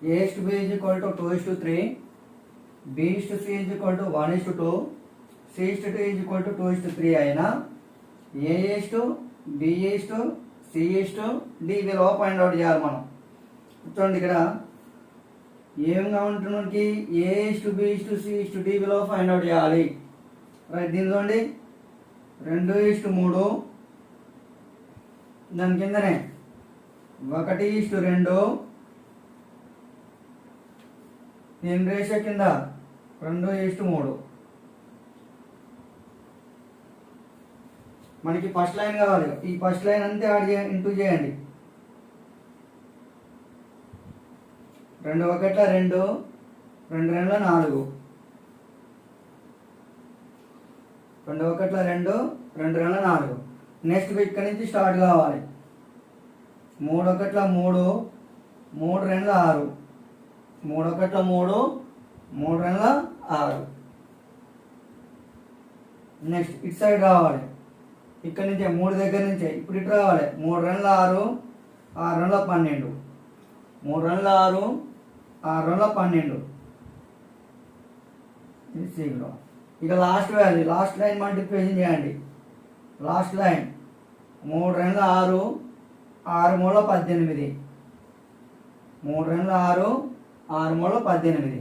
A is to B is equal to 2 is to 3, B is to C is equal to 1 is to 2, C is to 2 is equal to 2 is to 3 అయినా A is to B is to C is to D విలువ find out చేయాలి మనం. చూడండి ఇక్కడ ఏమిగా ఉంటుంది మనకి A is to B is to C is to D విలువ find out చేయాలి. రైట్, దీని చూడండి 2 is to 3, దాని కిందనే 1 is to 2, దీని రేషియో కింద 2 is to 3. మనకి ఫస్ట్ లైన్ కావాలి, ఈ ఫస్ట్ లైన్ అంతే ఇంటూ చేయండి. 2 1 2, 2 2 4, 2 1 2, 2 2 4. నెక్స్ట్ ఇక్కడ నుంచి స్టార్ట్ కావాలి. 3 1 3, 3 2 6, 3 1 3, 3 2 6. నెక్స్ట్ ఇటు సైడ్ రావాలి, ఇక్కడ నుంచే 3 దగ్గర నుంచే ఇప్పుడు ఇటు రావాలి. 3 2 6, 6 2 12, 3 2 6, 6 2 12. ఇది సీలో. ఇక last value, last line multiplication చేయండి. Last line 3 2 6, 6 3 18, 3 2 6, 6 3 18.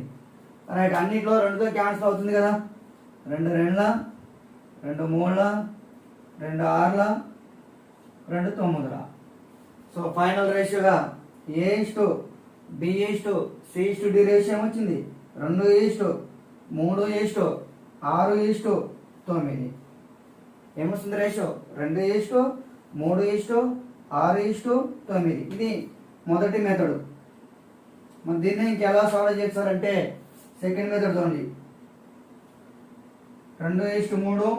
రైట్, అన్నిట్లో 2తో క్యాన్సిల్ అవుతుంది కదా. 2 2, 2 3, 2 6, 2 9. సో ఫైనల్ రేషియోగా A is to B is to C is to D ratio వచ్చింది 2 is to 3 is to 6 is to 9. ఏమొస్తుంది ratio? 2 is to 3 is to 6 is to 9. ఇది మొదటి మెథడ్. మరి దీన్ని ఇంకెలా సాల్వ్ చేస్తారంటే సెకండ్ మెథడ్ చూడండి. 2 is to 3,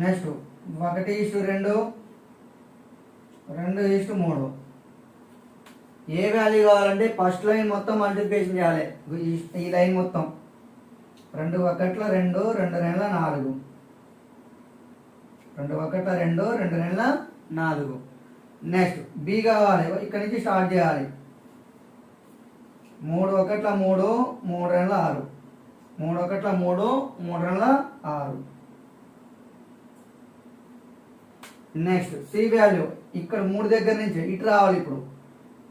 next 1 is to 2, 2 is to 3. A value కావాలంటే ఫస్ట్ లైన్ మొత్తం మల్టిప్లికేషన్ చేయాలి. ఈ లైన్ మొత్తం 2 1 2, 2 2 4, 2 1 2, 2 2 4. నెక్స్ట్ బి కావాలి, ఇక్కడ నుంచి స్టార్ట్ చేయాలి. 3 1 3, 3 2 6, 3 1 3, 3 2 6. నెక్స్ట్ సి వాల్యూ ఇక్కడ 3 దగ్గర నుంచి ఇటు రావాలి. ఇప్పుడు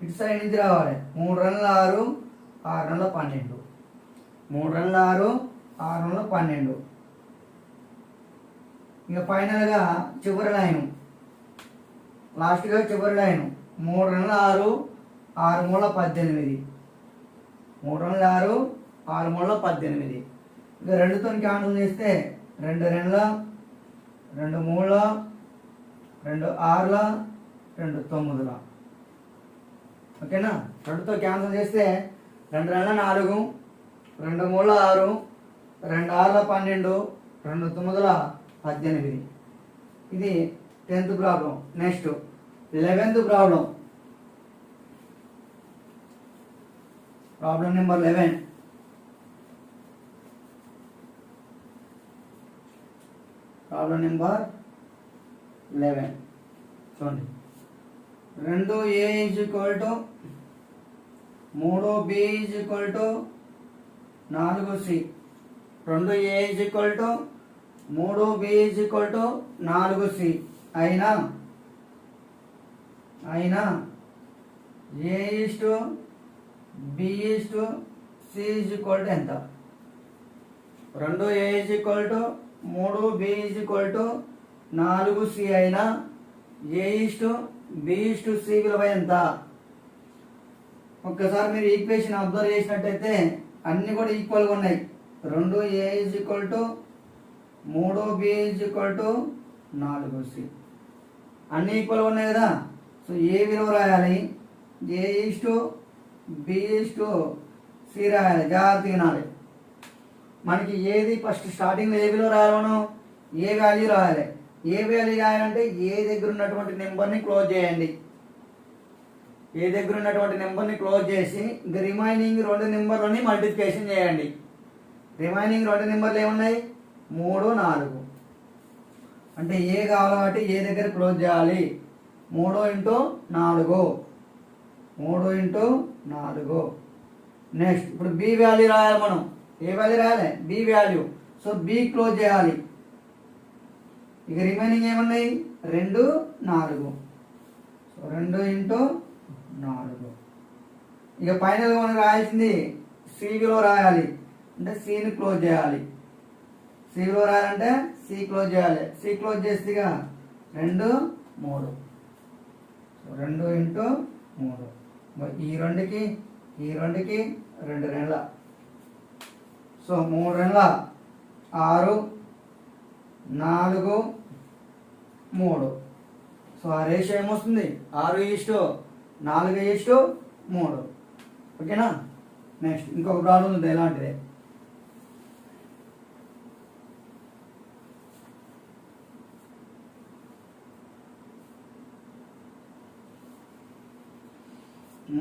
ఇటు సైడ్ నుంచి రావాలి. 3 2 6, 6 2 12, 3 2 6, 6 2 12. ఇక ఫైనల్గా చివరి లైను, లాస్ట్గా చివరి లైను 3 2 6, 6 3 18, 3 2 6, 6 3 18. ఇక 2తో క్యాన్సిల్ చేస్తే 2 2, 2 3, 2 6, 2 9. ఓకేనా? 2తో క్యాన్సిల్ చేస్తే 2 2 4, 2 3 6, 2 6 12, 2 9 18. ఇది 10th problem. Next 11th problem. Problem number 11. Problem number 11 చూడండి. 2A is equal to 3B is equal to 4C. 2A is equal to 3B is equal to 4C అయినా A is to B is to C is equal to ఎంత? 2A is equal to 3B is equal to 4C అయినా A is to B is to C విలువ ఎంత? ఒక్కసారి మీరు equation observe చేసినట్టయితే అన్ని కూడా ఈక్వల్గా ఉన్నాయి. 2A is equal to 3B is equal to 4C అన్ని ఈక్వల్గా ఉన్నాయి కదా. సో ఏ విలువ రాయాలి? A is to B is to C రాయాలి. జాగ్రత్తగా వినాలి. మనకి ఏది ఫస్ట్ స్టార్టింగ్లో ఏ విలువ రాయాలి? మనం ఏ వాల్యూ రాయాలి. ఏ వాల్యూ రాయాలంటే ఏ దగ్గర ఉన్నటువంటి నెంబర్ని క్లోజ్ చేయండి. ఏ దగ్గర ఉన్నటువంటి నెంబర్ని క్లోజ్ చేసి ఇంకా రిమైనింగ్ 2 నెంబర్లని మల్టిప్లికేషన్ చేయండి. రిమైనింగ్ 2 నెంబర్లు ఏమున్నాయి? 3 4. అంటే ఏ కావాలి కాబట్టి ఏ దగ్గర క్లోజ్ చేయాలి. 3 × 4, 3 × 4. నెక్స్ట్ ఇప్పుడు బి వాల్యూ రాయాలి మనం. ఏ వాల్యూ రాయాలి? B value. So b close చేయాలి. ఇక రిమైనింగ్ ఏమున్నాయి? 2, 4. సో 2 × 4. ఇక ఫైనల్గా మనం రాయాల్సింది సి విలువ రాయాలి. అంటే సిని క్లోజ్ చేయాలి. సి విలువ రాయాలంటే సి క్లోజ్ చేయాలి. సి క్లోజ్ చేస్తే 2, 3. సో 2 × 3. ఈ రెండుకి 2 రెండ్ల. సో 3 రెండ్ల 6, 4, 3. సో ఆ రేషియో ఏమొస్తుంది? 6:4:3. ఓకేనా? నెక్స్ట్ ఇంకొక ప్రాబ్లం ఉంది ఎలాంటిదే.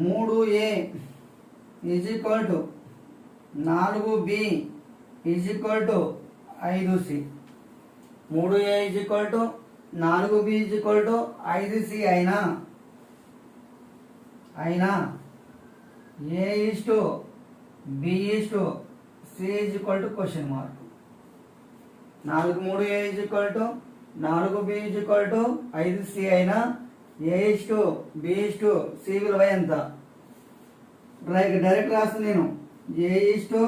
మూడు a is equal to 4b is equal to 5c. 3a is equal to 4b is equal to 5c అయినా a is to b is to c is equal to question mark. 4 3a is equal to 4b is equal to 5c అయినా a is to b is to c విలువ ఎంత? Direct రాస్తుంది నేను. a is to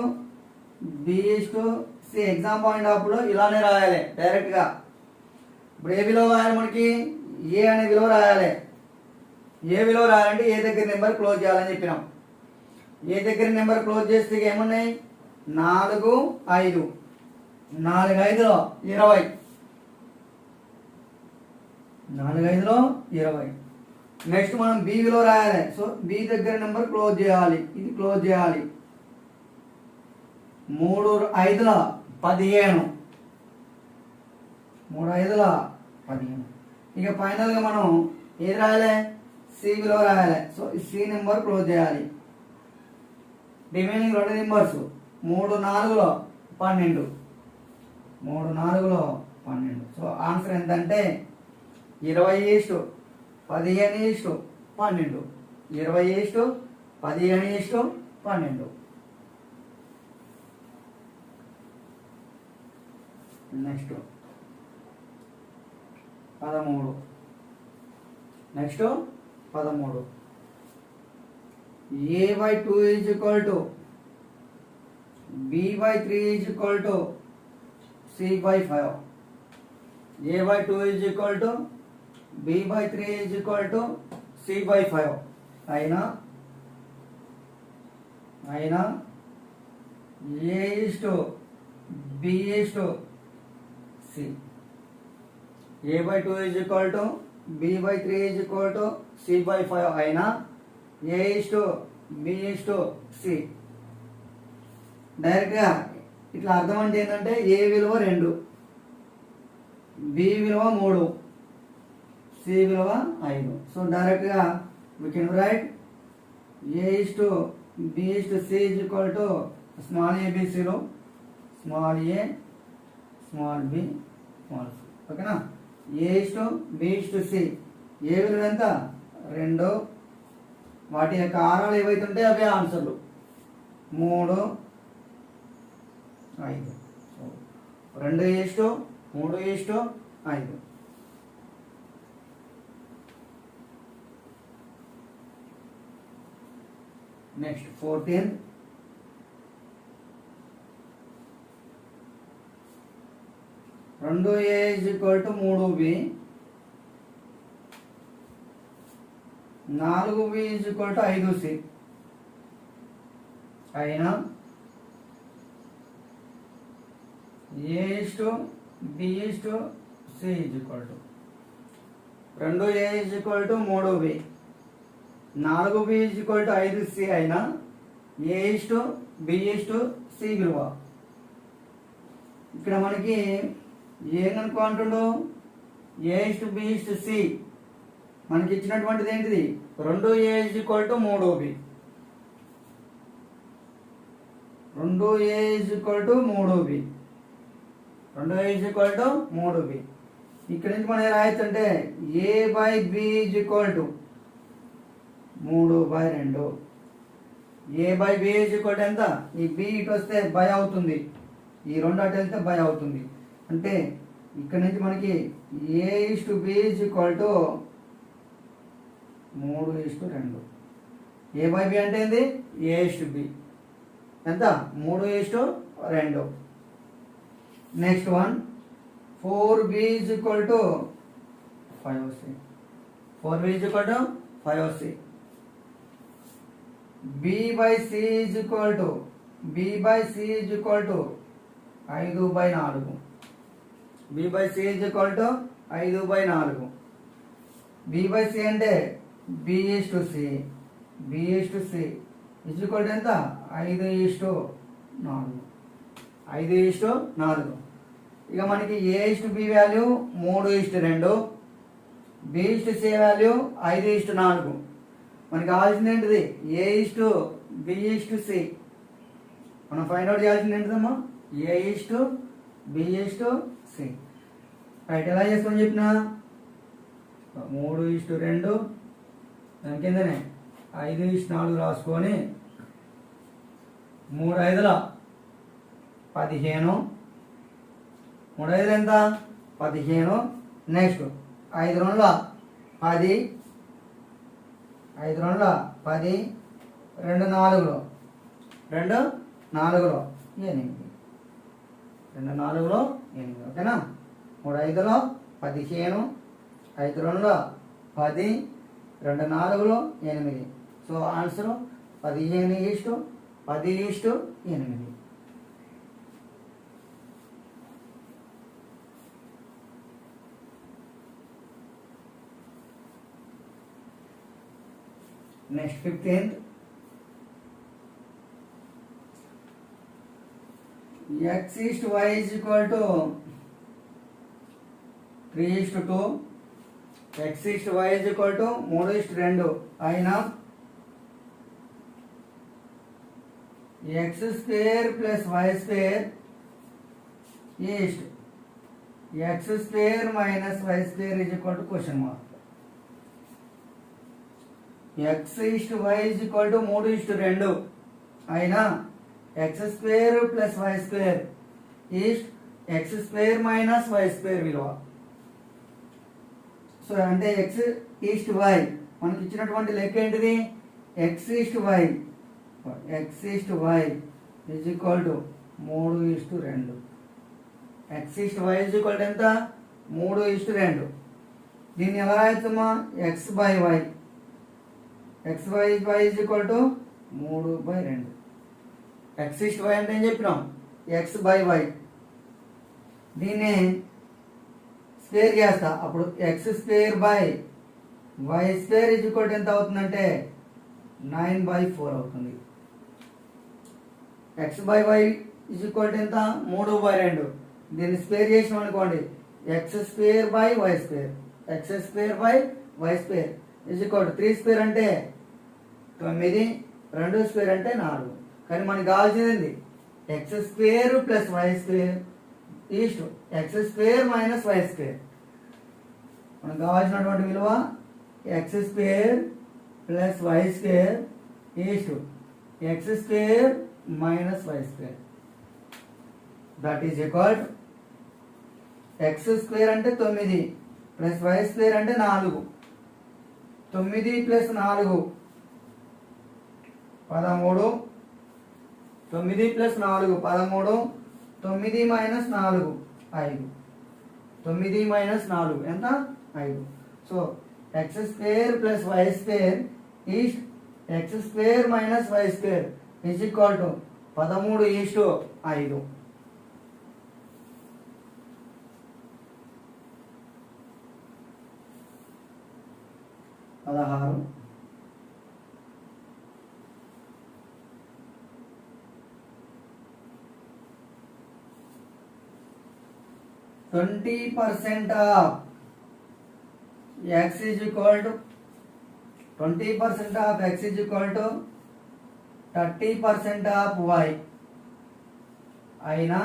b is to c. Exam point of లో ఇలానే రాయాలి డైరెక్ట్గా. ఇప్పుడు ఏ విలువ రాయాలి మనకి? ఏ అనే విలువ రాయాలి. ఏ విలువ రాయాలంటే ఏ దగ్గర నెంబర్ క్లోజ్ చేయాలని చెప్పినాం. ఏ దగ్గర నెంబర్ క్లోజ్ చేస్తే ఏమున్నాయి? 4 5. 4 5లో 20. 4 5లో 20. నెక్స్ట్ మనం బి విలువ రాయాలి. సో బి దగ్గర నెంబర్ క్లోజ్ చేయాలి. ఇది క్లోజ్ చేయాలి. 3 5లో 15. 3 5లో 15. ఇక ఫైనల్గా మనం ఏది రాయాలి? సి విలువ రాయాలి. సో సి నెంబర్ క్లోజ్ చేయాలి. Remaining 2 numbers 3 4లో 12. 3 4లో 12. సో ఆన్సర్ ఎంతంటే 20:15:12. 20:15:12. Next 13. Next 13. a/2 is equal to b/3 is equal to c/5. a/2 is equal to b/3 is equal to c/5 అయినా a is to b is to c. a/2 is equal to b/3 is equal to c/5 అయినా a is to b is to c. డైరెక్ట్గా ఇట్లా అర్థం అంటే ఏంటంటే a విలువ 2, b విలువ 3, c విలువ 5. సో డైరెక్ట్గా we can write a is to b is to c is equal to small abcలో small a small b small c. ఓకేనా? a is to b is to c. ఏ విలువ ఎంత? 2. వాటి యొక్క ఆరాలు ఏవైతే ఉంటాయో అవే ఆన్సర్లు. 3 5. 2:3:5. Next 14. 2a is equal to 3b. 4b is equal to 5c అయినా a is to b is to c is equal to 2a is equal to 3b. 4b is equal to 5c అయినా a is to b is to c విలువ. ఇక్కడ మనకి ఏం కనుక్కో అంటుండు? a is to b is to c. మనకి ఇచ్చినటువంటిది ఏంటిది? 2a is equal to 3b. 2a is equal to 3b. 2a is equal to 3b. ఇక్కడ నుంచి మనం రాయొచ్చు అంటే a/b is equal to 3/2. A by b is equal to ఎంత? ఈ B ఇటు వస్తే బై అవుతుంది, ఈ రెండు అటు వెళ్తే బై అవుతుంది. అంటే ఇక్కడ నుంచి మనకి A/B is equal to 3:2. A by b అంటే ఏంది? A/B ఎంత? 3:2. Next one 4B is equal to 5C. 4B is equal to 5C. B/C is equal to 5/4. B/C is equal to 5/4. B/C అంటే B/C. B/C is equal to ఎంత? 5:4. 5:4. ఇక మనకి A/B value 3:2, B/C value 5:4. మనకి కావాల్సింది ఏంటిది? A/B/C. మనం find out చేయాల్సింది ఏంటిదమ్మా? A/B/C. Right, ఎలా చేసుకోని చెప్పిన? 3:2 దాని కిందనే 5:4 రాసుకొని 3/5 15. 3/5 ఎంత? 15. నెక్స్ట్ 5/2 10. 5/2 10. 2 4 8. 2 4 8. ఓకేనా? 3/5 15. 5/2 10. 2 4 8. So answer 15:10:8. Next 15th. X is to Y is equal to 3:2. X is to Y is equal to 3:2 అయినా x square plus y square is x square minus y square is equal to question mark. X is to Y is equal to 3:2 అయినా x square plus y square is x square minus y square విలువ. So అంటే x is to y మనకి ఇచ్చినటువంటి లెక్క ఏంటిది? x is to y. x is to y is equal to 3:2. x is to y is equal to ఎంత? 3:2. దీన్ని ఎలా రాయొచ్చమ్మా? x by y. x by y is equal to 3/2. x is to y అంటే ఏం చెప్పినాం? x by y. దీన్ని square చేస్తా, అప్పుడు x square by y square is equal to ఎంత అవుతుందంటే 9/4 అవుతుంది. x by y is equal to ఎంత? 3/2. దీన్ని స్క్వేర్ చేసినాం అనుకోండి, x square by y square. x square by y square is equal to 3 square అంటే 9, 2 square అంటే 4. కానీ మనకి కావాల్సింది x square plus y square is to x square minus y square. మనకు కావాల్సినటువంటి విలువ x square plus y square is to x square minus y square. That is equal to x square అంటే 9 plus y square అంటే 4. 9 plus 4 13. 9 plus 4 13. 9 minus 4 5. 9 minus 4 ఎంత? 5. So x square plus y square is x square minus y square is equal to 13:5. 16. 20% of x is equal to 20% of x is equal to 30% of y అయినా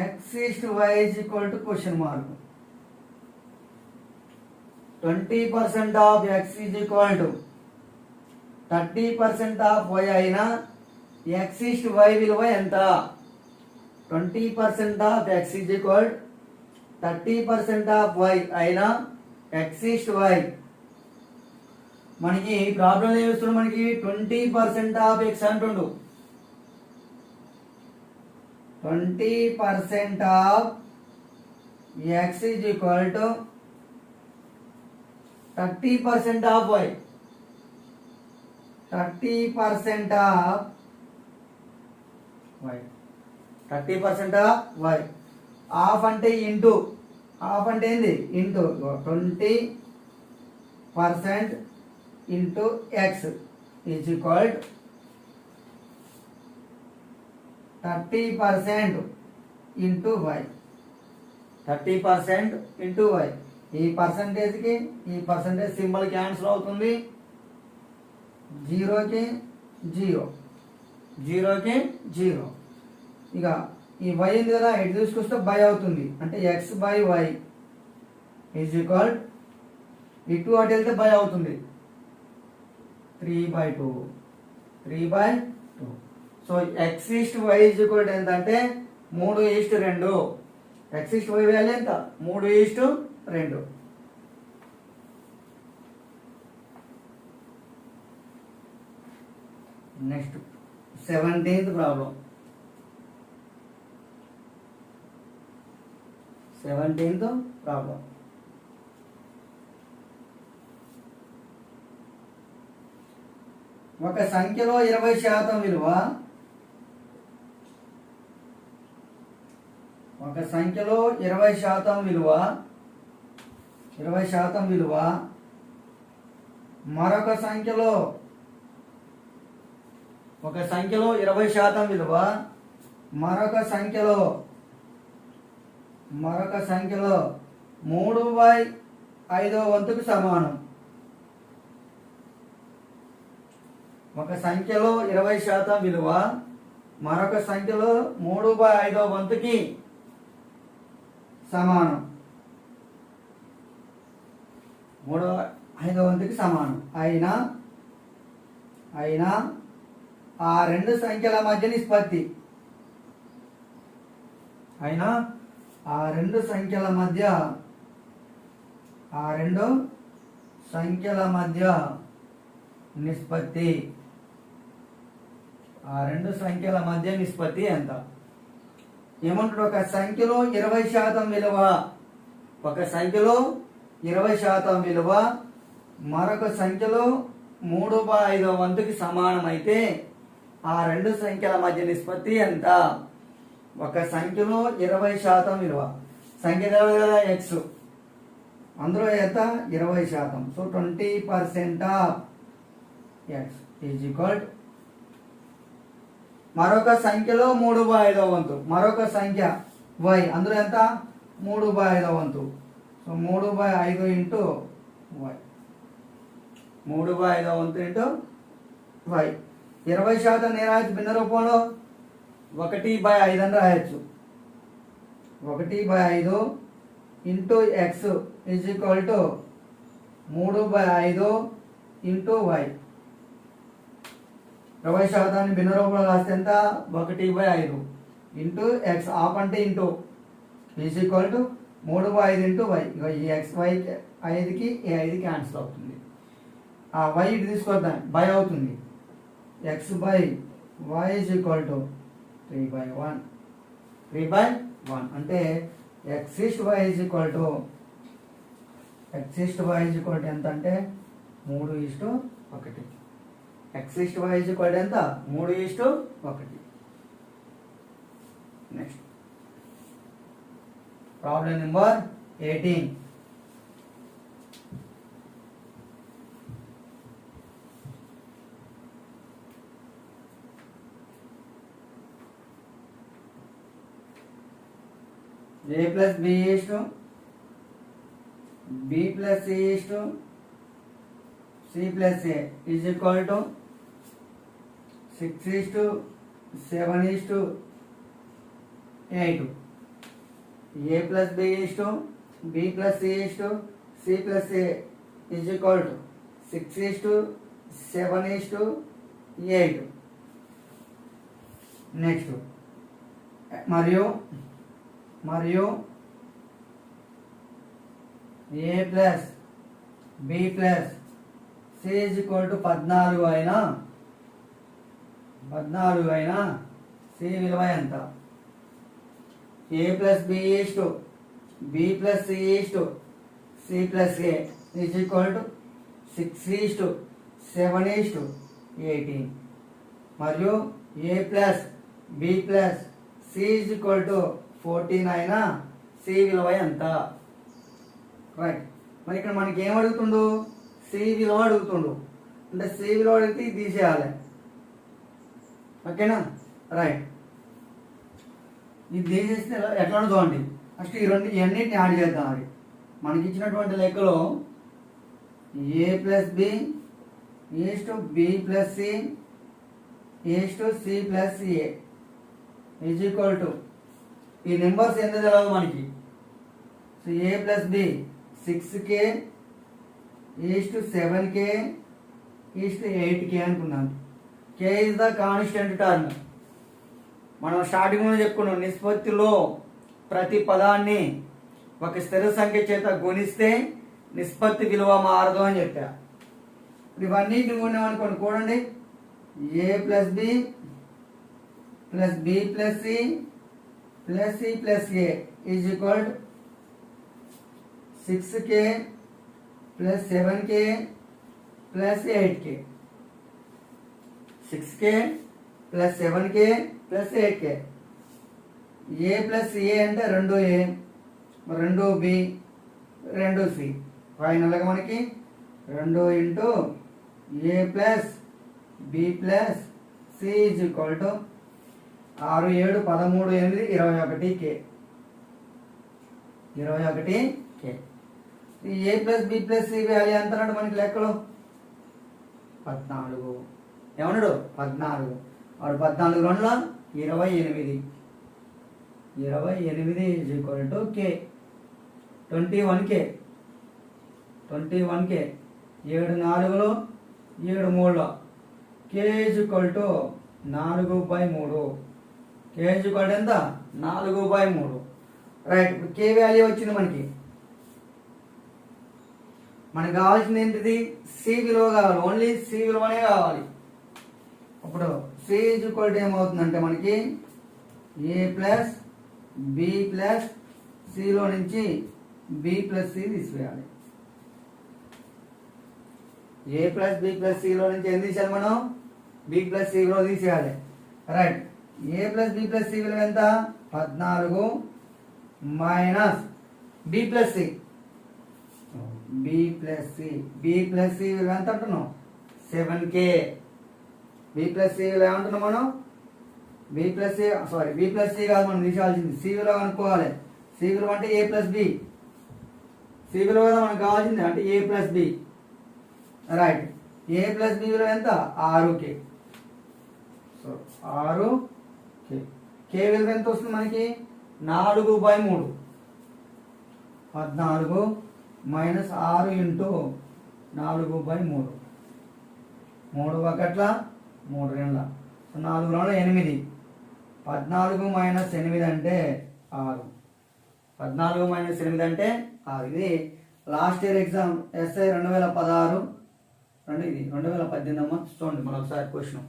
x is to y is equal to question mark. 20% of x is equal to 30% of y అయినా x is to y విలువ ఎంత? 20% of x is equal 30% of y అయినా x is to y. మనకి problem ఏమిస్తున్నాడు? మనకి 20% of x అంటుండు. 20% of x is equal to 30% of y. 30% of y. 30% of y. Of అంటే into, of అంటే ఏంది? Into 20% into x is equal 30% into y. 30% into y. ఈ పర్సంటేజ్కి ఈ పర్సంటేజ్ సింబల్ క్యాన్సిల్ అవుతుంది. 0కి 0, 0కి 0. ఇక ఈ వై ఉంది కదా, ఎటు తీసుకొస్తే బై అవుతుంది. అంటే x by y is equal ఇటు అటు వెళ్తే బై అవుతుంది. 3/2. 3/2. So x is to y is equal ఏంటంటే 3:2. ఎక్స్ ఈస్ట్ వై వాల్యూ ఎంత? 3:2. Next 17th problem. 17th problem. ఒక సంఖ్యలో 20% విలువ, ఒక సంఖ్యలో 20% విలువ, 20% విలువ మరొక సంఖ్యలో, ఒక సంఖ్యలో 20% విలువ మరొక సంఖ్యలో 3/5 సమానం. ఒక సంఖ్యలో 20% విలువ మరొక సంఖ్యలో 3/5 సమానం. 3/5 సమానం అయినా ఆ రెండు సంఖ్యల మధ్య నిష్పత్తి, అయినా ఆ రెండు సంఖ్యల మధ్య నిష్పత్తి, ఆ రెండు సంఖ్యల మధ్య నిష్పత్తి ఎంత? ఏమంటాడు? ఒక సంఖ్యలో 20% విలువ, ఒక సంఖ్యలో 20% విలువ మరొక సంఖ్యలో 3/5 సమానమైతే ఆ రెండు సంఖ్యల మధ్య నిష్పత్తి ఎంత? ఒక సంఖ్యలో 20% విలువ, సంఖ్య తెలియదు కదా ఎక్స్, అందులో ఎంత? 20%. So 20% of x is equal మరొక సంఖ్యలో 3/5, మరొక సంఖ్య వై, అందులో ఎంత? 3/5. So 3/5 into y, 3/5 into y. 20% నేను రాయొచ్చు భిన్న రూపంలో 1/5 అని రాయొచ్చు. 1/5 into x is equal to 3/5 into y. 20% భిన్న రూపంలో రాస్తే ఎంత? 1/5 ఇంటూ ఎక్స్, హాఫ్ అంటే into, is equal to 3/5 into y. ఈ ఎక్స్ వై 5కి ఈ 5 క్యాన్సిల్ అవుతుంది. ఆ వై ఇటు తీసుకొద్దాం, బై అవుతుంది. X by y is equal to 3/1. 3/1 అంటే x is to y is equal to ఎంత అంటే 3:1. X is to y is equal to ఎంత? 3:1. Next problem number 18. a plus b is to b plus c is to c plus a is equal to 6 is to 7 is to 8. a plus b is to b plus c is to c plus a is equal to 6:7:8. Next మరియు a plus b plus c is equal to 14 అయినా c విలువ ఎంత? A plus b is to b plus c is to c plus a is equal to 6:7:18. మరియు a plus b plus c is equal to 14 అయినా c విలువ ఎంత? Right. మరి ఇక్కడ మనకి ఏం అడుగుతుండు? సి విలువ అడుగుతుండు. అంటే సి విలువ అడిగితే ఇది తీసేయాలి. ఓకేనా? రైట్. ఇది తీసేస్తే ఎట్లా చూడండి. ఫస్ట్ ఇవన్నిటిని యాడ్ చేద్దాం. అది మనకి ఇచ్చినటువంటి లెక్కలో a plus b is to b plus c is to c plus a is equal to ఈ నెంబర్స్ ఎంత తెలియదు మనకి. So a plus b 6k is to 7k is to 8k అనుకున్నాను. k is the constant term. మనం స్టార్టింగ్లో చెప్పుకున్నాం, నిష్పత్తిలో ప్రతి పదాన్ని ఒక స్థిర సంఖ్య చేత గుణిస్తే నిష్పత్తి విలువ మారదు అని చెప్పా. ఇవన్నీ గుణామనుకోండి. చూడండి, a plus b plus b plus c plus c plus a is equal to 6k plus 7k plus 8k. 6k plus 7k plus 8k. A plus a అంటే 2a 2b 2c. ఫైనల్గా మనకి 2 into a plus b plus c is equal to 6 7 13 8 21k. 21k. A plus b plus c value ఎంత అన్నాడు మనకి లెక్కలో? 14. ఏమన్నాడు? 14. వాడు 14 2 28. 28 is equal to K. 21k. 7 4 7 3 K is equal to 4/3. K is equal to ఎంత? 4/3. Right. ఇప్పుడు కే value వచ్చింది మనకి. మనకు కావాల్సింది ఏంటిది? సి విలువ కావాలి. ఓన్లీ సి విలువనే కావాలి. అప్పుడు సి ఈజ్ ఈక్వల్ టు ఏమవుతుందంటే మనకి ఏ ప్లస్ బి ప్లస్ సిలో నుంచి బి ప్లస్ సి తీసివేయాలి. ఏ ప్లస్ బి ప్లస్ సిలో నుంచి ఏం తీసేయాలి మనం? బి ప్లస్ సి విలువ తీసేయాలి. Right. A plus b plus c విలువ ఎంత? 14 minus b plus c. B plus c విలువ ఎంత అంటున్నాం? 7k. బి ప్లస్ సి విలువ ఏమంటున్నాం మనం? బి ప్లస్ సి కాదు మనం తీసుకోవాల్సింది, సి విలువ కనుక్కోవాలి. సి విలువ అంటే ఏ ప్లస్ బి. సి విలువ కదా మనకు కావాల్సింది, అంటే a plus B. Right. A plus B విలువ ఎంత? 6k. So 6k. కే విలువ ఎంత వస్తుంది మనకి? 4/3. 14 మైనస్ 6 ఇంటూ 4/3. 3 1 3 2. సో 4 2 8. 14 మైనస్ 8 అంటే 6. 14 మైనస్ 8 అంటే 6. ఇది లాస్ట్ ఇయర్ ఎగ్జామ్ ఎస్ఐ 2016. ఇది 2018 అమ్మ. చూడండి మరొకసారి question.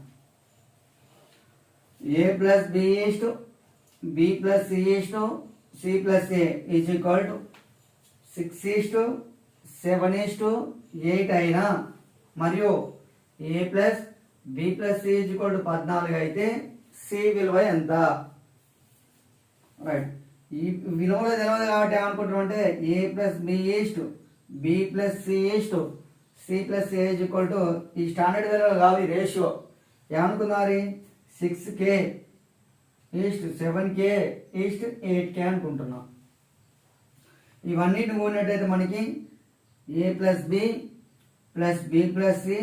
A plus b is to b plus c is to c plus a is equal to 6:7:8 అయినా మరియు a plus b plus c is equal to 14 అయితే సి విలువ ఎంత? రైట్. ఈ విలువలో తెలియదు కాబట్టి ఏమనుకుంటున్నాం అంటే a plus b is to b plus c is to c plus a is equal to ఈ స్టాండర్డ్ విలువ కాదు, ఈ రేషియో. ఏమనుకున్నారు? 6k is to 7k is to 8k అనుకుంటున్నాం. ఇవన్నిటిని కూడినట్టయితే మనకి a plus b plus b plus c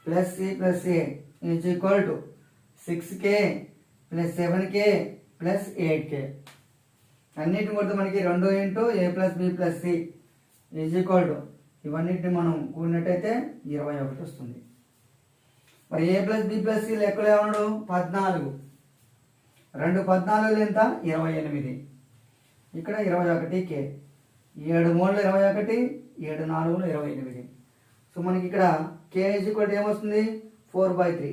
plus c plus a is equal to 6k plus 7k plus 8k. అన్నిటిని కొడితే మనకి 2 into a plus b plus c is equal to ఇవన్నిటిని మనం కూడినట్టయితే 21 వస్తుంది. మరి a plus b plus c లెక్కలు ఏమన్నాడు? 14. 2 14 ఎంత? 28. ఇక్కడ 21 కే 7 3 21, 7 4 28. సో మనకి ఇక్కడ కే ఈక్వల్ ఏమొస్తుంది? 4/3.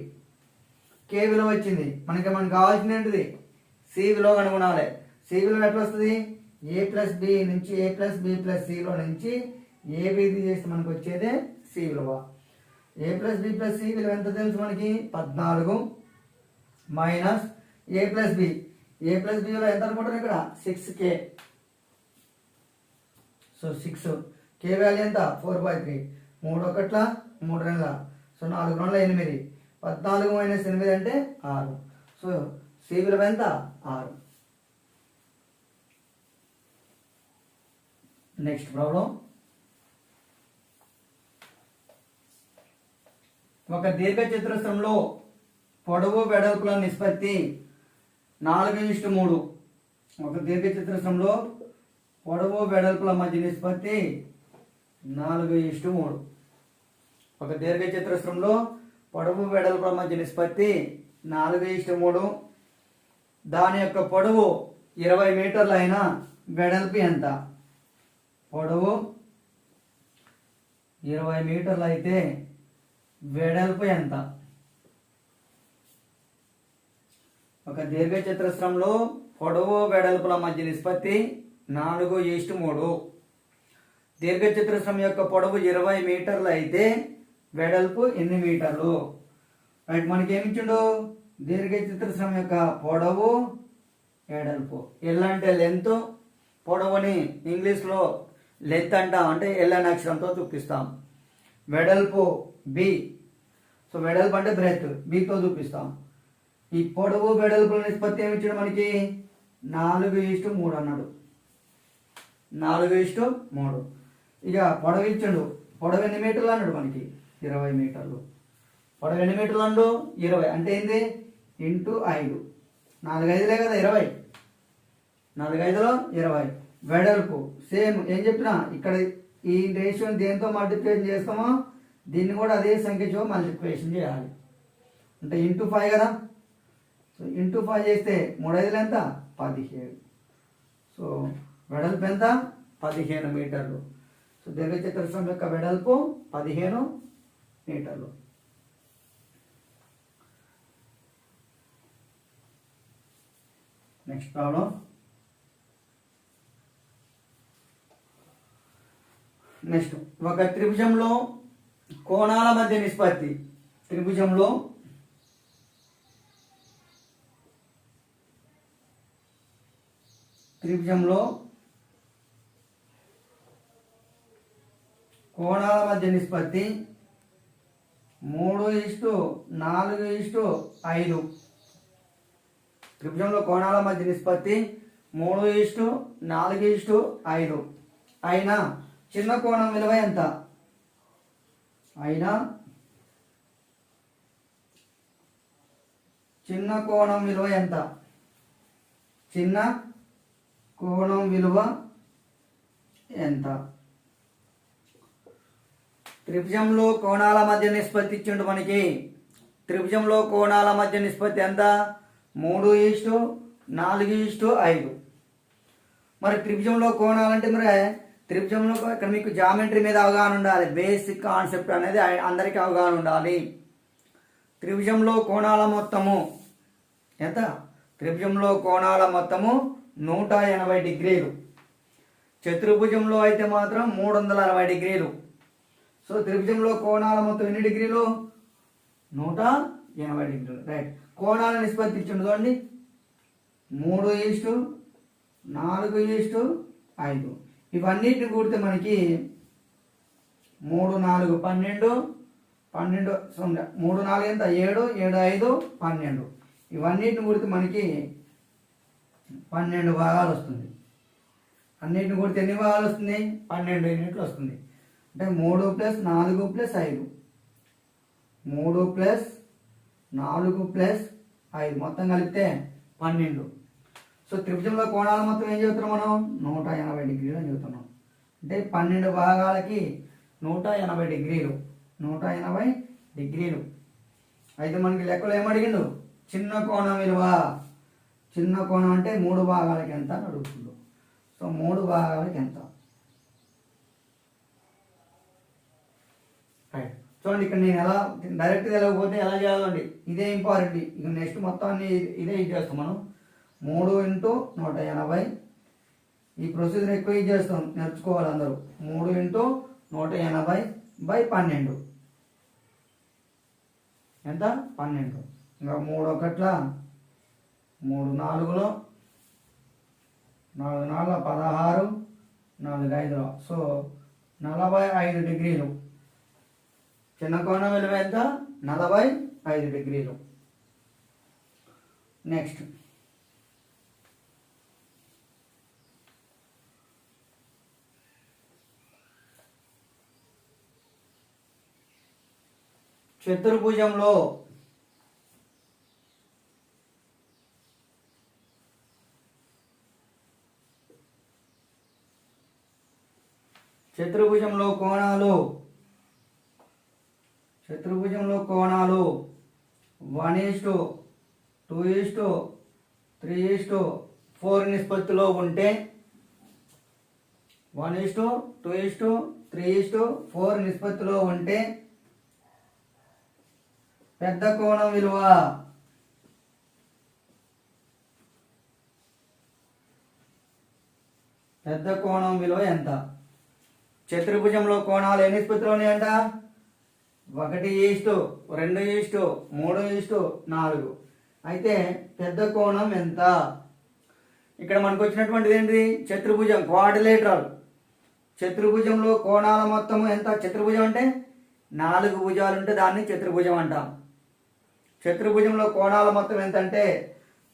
కే విలువ వచ్చింది. మనకి కావాల్సింది ఏంటిది? సి విలువ కనుగొనాలి. సి విలువ ఎట్లా వస్తుంది? ఏ ప్లస్ బి నుంచి ఏ ప్లస్ బి ప్లస్ సిలో నుంచి ఏబిది చేస్తే మనకు వచ్చేదే సి విలువ. ఏ ప్లస్ బి ప్లస్ సి విలువ ఎంత తెలుసు మనకి? 14 మైనస్ ఏ ప్లస్ బి. ఏ ప్లస్ బి విలువ ఎంత అనుకుంటారు ఇక్కడ? 6k. సో 6 కే వాల్యూ ఎంత? 4/3. 3 1 3 2 సో 4 2 8. 14 మైనస్ 8 అంటే 6. సో సి విలువ ఎంత? 6. Next problem. ఒక దీర్ఘచతురస్రంలో పొడవు వెడల్పుల నిష్పత్తి 4:3. ఒక దీర్ఘచతురస్రంలో పొడవు వెడల్పుల మధ్య నిష్పత్తి 4:3. ఒక దీర్ఘచతురస్రంలో పొడవు వెడల్పుల మధ్య నిష్పత్తి 4:3. దాని యొక్క పొడవు 20 మీటర్లు అయినా వెడల్పు ఎంత? పొడవు 20 మీటర్లు అయితే వెడల్పు ఎంత? ఒక దీర్ఘచతురస్రంలో పొడవు వెడల్పుల మధ్య నిష్పత్తి 4:3. దీర్ఘచతురస్రం యొక్క పొడవు 20 మీటర్లు అయితే వెడల్పు ఎన్ని మీటర్లు? రైట్, మనకి ఏమిచ్చిండు? దీర్ఘచతురస్రం యొక్క పొడవు వెడల్పు. ఎల్ అంటే లెంత్, పొడవుని ఇంగ్లీష్లో లెంత్ అంటాం, అంటే ఎల్ అనే అక్షరంతో చూపిస్తాం. వెడల్పు బి. సో వెడల్పు అంటే బ్రెత్, బితో చూపిస్తాం. ఈ పొడవు వెడల్పుల నిష్పత్తి ఏమిచ్చాడు మనకి? 4:3 అన్నాడు. 4:3. ఇక పొడవు ఇచ్చాడు. పొడవు ఎన్ని మీటర్లు అన్నాడు మనకి? 20 మీటర్లు. పొడవు ఎన్ని మీటర్లు అన్నాడు? 20 అంటే ఏంది? ఇంటూ 5. 4 5లే కదా 20. 4 5లో 20. వెడల్పు సేమ్ ఏం చెప్పినా ఇక్కడ ఈ రేషియోని దేంతో మల్టిప్లికేషన్ చేస్తామో దీన్ని కూడా అదే సంఖ్యతో మల్టిప్లికేషన్ చేయాలి. అంటే ఇంటూ 5 కదా. సో ఇంటూ 5 చేస్తే 3 5 ఎంత? 17. సో వెడల్పు ఎంత? 15 మీటర్లు. సో దీర్ఘచతురస్రం యొక్క వెడల్పు 15 మీటర్లు. Next problem. నెక్స్ట్, ఒక త్రిభుజంలో కోణాల మధ్య నిష్పత్తి. త్రిభుజంలో కోణాల మధ్య నిష్పత్తి 3:4:5. త్రిభుజంలో కోణాల మధ్య నిష్పత్తి 3:4:5 అయినా చిన్న కోణం విలువ ఎంత? చిన్న కోణం విలువ ఎంత? చిన్న కోణం విలువ ఎంత? త్రిభుజంలో కోణాల మధ్య నిష్పత్తి ఇచ్చిండు మనకి. త్రిభుజంలో కోణాల మధ్య నిష్పత్తి ఎంత? 3:4:5. మరి త్రిభుజంలో కోణాలంటే మరి త్రిభుజంలో ఇక్కడ మీకు జామెట్రీ మీద అవగాహన ఉండాలి. బేసిక్ కాన్సెప్ట్ అనేది అందరికీ అవగాహన ఉండాలి. త్రిభుజంలో కోణాల మొత్తము ఎంత? త్రిభుజంలో కోణాల మొత్తము 180 డిగ్రీలు. చతుర్భుజంలో అయితే మాత్రం 360 డిగ్రీలు. సో త్రిభుజంలో కోణాల మొత్తం ఎన్ని డిగ్రీలు? 180 డిగ్రీలు. రైట్, కోణాల నిష్పత్తి ఇచ్చిండు చూడండి. 3:4:5. ఇవన్నిటిని కూడితే మనకి 3 4 12 12 3 4 ఎంత? 7 7 5 12. ఇవన్నిటిని కూడితే మనకి 12 భాగాలు వస్తుంది. అన్నిటిని కూడితే ఎన్ని భాగాలు వస్తుంది? 12 యూనిట్లు వస్తుంది. అంటే 3 + 4 + 5. 3 + 4 + 5 మొత్తం కలిపితే 12. సో త్రిభుజంలో కోణాల మొత్తం ఏం చెబుతున్నాం మనం? 180 డిగ్రీలు అని చెబుతున్నాం. అంటే 12 భాగాలకి 180 డిగ్రీలు. 180 డిగ్రీలు. అయితే మనకి లెక్కలు ఏమడిగిండు? చిన్న కోణం విలువ. చిన్న కోణం అంటే 3 భాగాలకి ఎంత అని అడుగుతుండు. సో 3 భాగాలకి ఎంత? రైట్. చూడండి ఇక్కడ నేను ఎలా డైరెక్ట్గా వెళ్ళకపోతే ఎలా చేయాలండి, ఇదే ఇంపార్టెంట్. ఇక నెక్స్ట్ మొత్తాన్ని ఇదే చేస్తాం మనం. 3 × 180. ఈ ప్రొసీజర్ ఎక్కువ చేస్తాం, నేర్చుకోవాలి అందరూ. 3 × 180/12 ఎంత? 12. ఇంకా 3 1 3 4 4 4 16 4 5. సో 45 డిగ్రీలు. చిన్న కోణం విలువ ఎంత? 45 డిగ్రీలు. నెక్స్ట్ చతుర్భుజంలో కోణాలు 1:2:3:4 నిష్పత్తిలో ఉంటే 1:2:3:4 నిష్పత్తిలో ఉంటే పెద్ద కోణం విలువ ఎంత? చతుర్భుజంలో కోణాలు ఎన్ని నిష్పత్తిలో ఉన్నాయంట? 1:2:3:4. అయితే పెద్ద కోణం ఎంత? ఇక్కడ మనకు వచ్చినటువంటిది ఏంటి? చతుర్భుజం, క్వాడ్రిలేటరల్. చతుర్భుజంలో కోణాల మొత్తము ఎంత? చతుర్భుజం అంటే 4 భుజాలు ఉంటే దాన్ని చతుర్భుజం అంటాం. చతుర్భుజంలో కోణాల మొత్తం ఎంత అంటే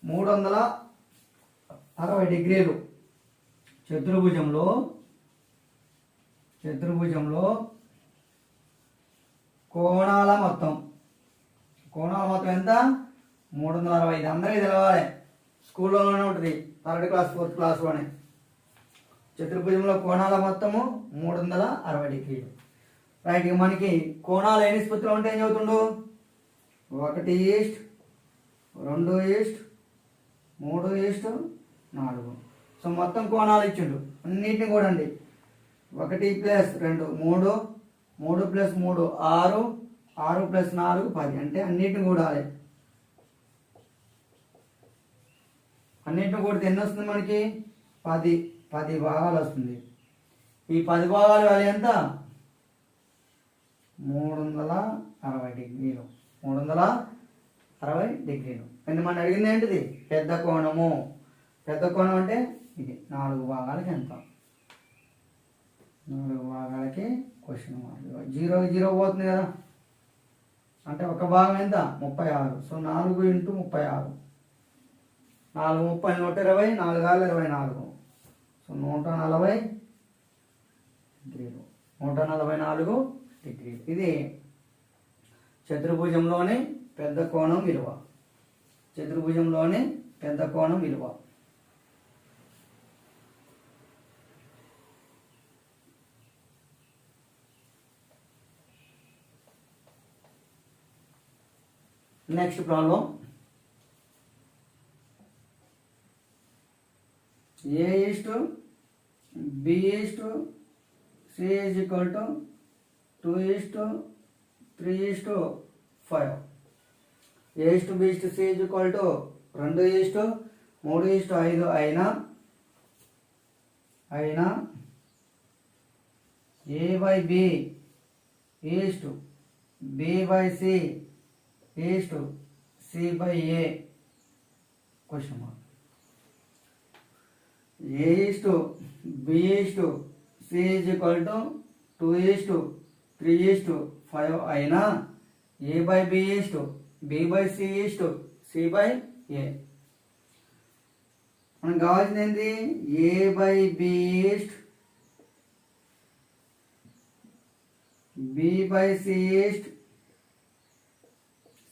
360 డిగ్రీలు. చతుర్భుజంలో కోణాల మొత్తం ఎంత? 360. అందరికీ తెలవాలి, స్కూల్లోనే ఉంటుంది, 3rd క్లాస్ 4th క్లాస్లోనే. చతుర్భుజంలో కోణాల మొత్తము 360 డిగ్రీలు. రైట్. ఇక మనకి కోణాలు ఏ నిష్పత్తిలో ఉంటే ఏం చదువుతుండు? 1:2:3:4. సో మొత్తం కోణాలు ఇచ్చిండు అన్నిటిని కూడా అండి. 1 + 2 3, 3 + 3 6, 6 + 4 10. అంటే అన్నిటిని కూడాలి. అన్నిటిని కూడితే ఎన్ని వస్తుంది మనకి? 10 భాగాలు వస్తుంది. ఈ 10 భాగాల వాల్యూ ఎంత? 360 డిగ్రీలు. 360 డిగ్రీలు. కానీ మనం అడిగింది ఏంటిది? పెద్ద కోణము. పెద్ద కోణం అంటే ఇది 4 భాగాలకి ఎంత? 4 భాగాలకి క్వశ్చన్ మార్క్. 0 0 పోతుంది కదా, అంటే ఒక భాగం ఎంత? 36. సో 4 × 36. 4 30 120, 4 6 24. సో 140 డిగ్రీలు. 144 డిగ్రీలు. ఇది చతుర్భుజంలోని పెద్ద కోణం విలువ. Next problem. A:B:C = 2:3:5. A:B:C = 2:3:5 అయినా A/B B/C C/A. Question mark. A:B:C = 2:3:5 అయినా A/B B/C C/A. మనకు కావాల్సింది ఏంటి? A/B B/C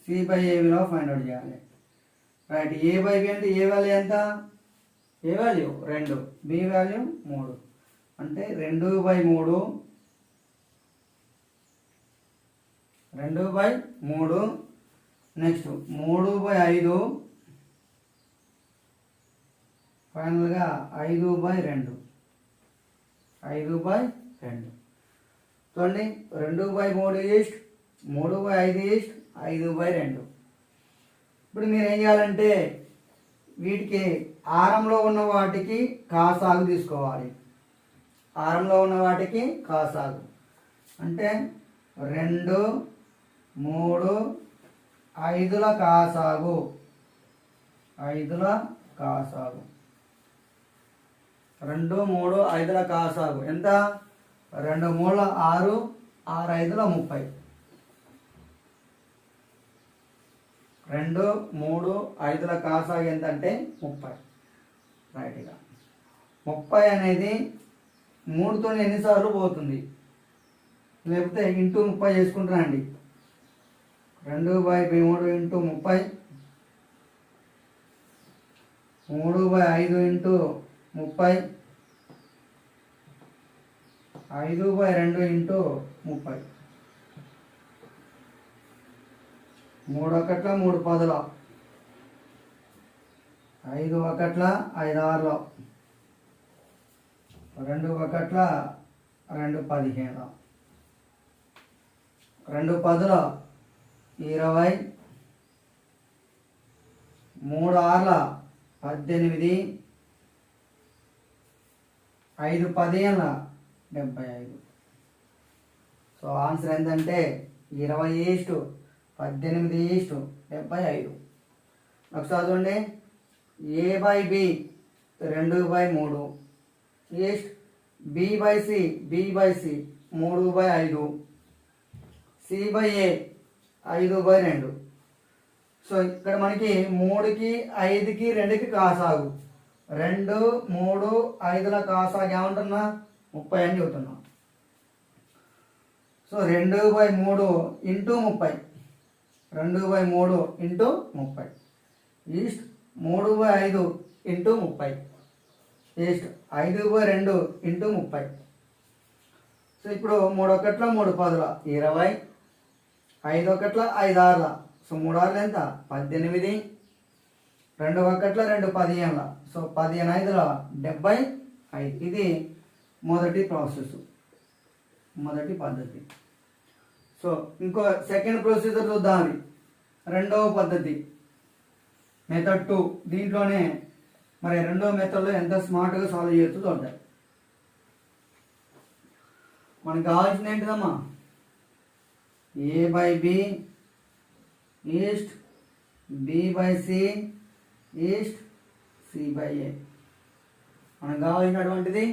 C/A విలువ ఫైండ్ అవుట్ చేయాలి. రైట్. A/B అంటే ఏ వాల్యూ ఎంత? ఏ వాల్యూ 2, B వాల్యూ 3. అంటే 2/3 2/3. నెక్స్ట్ 3/5. ఫైనల్గా 5/2. 5/2 చూడండి. 2/3 ఈస్ట్ 3/5 ఈస్ట్ 5/2. ఇప్పుడు మీరు ఏం చేయాలంటే వీటికి ఆరంలో ఉన్న వాటికి కాసాగు తీసుకోవాలి. ఆరంలో ఉన్న వాటికి కాసాగు అంటే 2, 3, 5ల కాసాగు. 5ల కాసాగు 2, 3, 5ల కాసాగు ఎంత? 2 3 6, 6 5 30. 2, 3, 5ల కాసాగు ఎంత అంటే 30. రైట్గా 30 అనేది 3తో ఎన్నిసార్లు పోతుంది? లేకపోతే ఇంటూ 30 చేసుకుంటారండి. 2/3 ఇంటూ 30, 3/5 ఇంటూ 30, 5/2 ఇంటూ 30. 3 ఒకట్ల 3 10, 5 ఒకట్ల 5 6, 2 ఒకట్ల 2 15, 2 10, 20, 3 6, 18, 5 15, 75. సో ఆన్సర్ ఏంటంటే 20:18:75. ఒకసారి చూడండి. A/B 2/3 east, B/C 3/5, C/A 5/2. So ఇక్కడ మనకి 3కి 5కి 2కి కాసాగు. 2, 3, 5ల కాసాగు ఏమంటున్నా? 30 అని చెబుతున్నా. So 2/3 into 30. 2/3 into 30 east 3/5 into 30 east 5/2 into 30. So ఇప్పుడు 3 ఒకట్ల 3 10, 20, 5 ఒకట్ల 5 6. సో 3 6 ఎంత? 18, 2 ఒకట్ల 2 15. సో 15 5 75. ఇది మొదటి ప్రాసెస్, మొదటి పద్ధతి. సో ఇంకో సెకండ్ ప్రొసీజర్ చూద్దాం. అది రెండవ పద్ధతి, మెథడ్ 2. దీంట్లోనే మరి రెండవ మెథడ్లో ఎంత స్మార్ట్గా సాల్వ్ చేయొచ్చు చూద్దాం. మనకు కావాల్సింది ఏంటిదమ్మా? A/B east, B/C east, C/A. మనకు కావాల్సినటువంటిది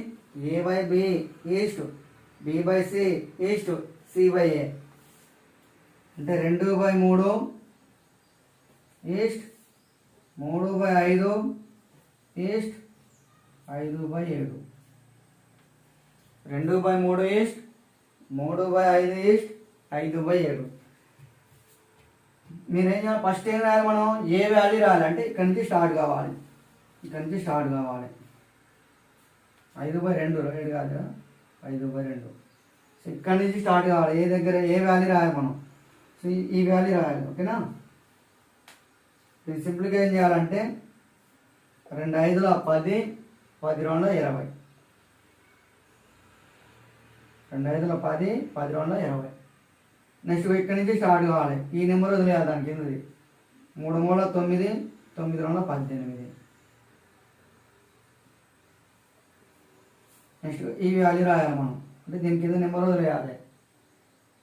A/B east, B/C east, C/A. అంటే 2/3 ఈస్ట్, 3/5 ఈస్ట్, 5/7. 2/3 east, 3/5 east, 5/7. మీరేం చేయాలి? ఫస్ట్ ఏం రాయాలి? మనం ఏ వాల్యూ రాయాలి అంటే ఇక్కడి నుంచి స్టార్ట్ కావాలి. ఇక్కడి నుంచి స్టార్ట్ కావాలి. 5/2 రైట్ కాదు కదా? 5/2. సో ఇక్కడి నుంచి స్టార్ట్ కావాలి. ఏ దగ్గర ఏ వాల్యూ రాయాలి మనం? సో ఈ వాల్యూ రాయాలి. ఓకేనా? ఇది సింపుల్గా ఏం చేయాలంటే 2 5 10, 10 2 20. 2 5 10, 10 2 20. నెక్స్ట్ ఇక్కడి నుంచి స్టార్ట్ కావాలి. ఈ నెంబర్ వదిలేయాలి దాని కిందది. 3 3 9, 9 2 18. నెక్స్ట్ ఈ వాల్యూ రాయాలి మనం. అంటే దీని కింద నెంబర్ వదిలేయాలి.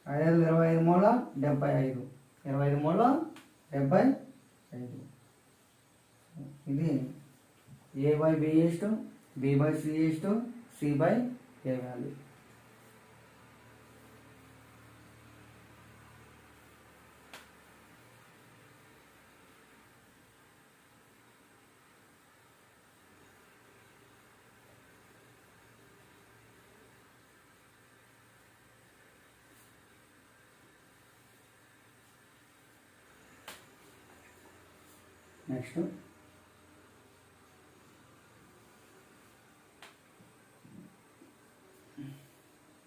5 5 25 3 75. 25 3 75. ఇది A/B east, B/C east, C/A value. Next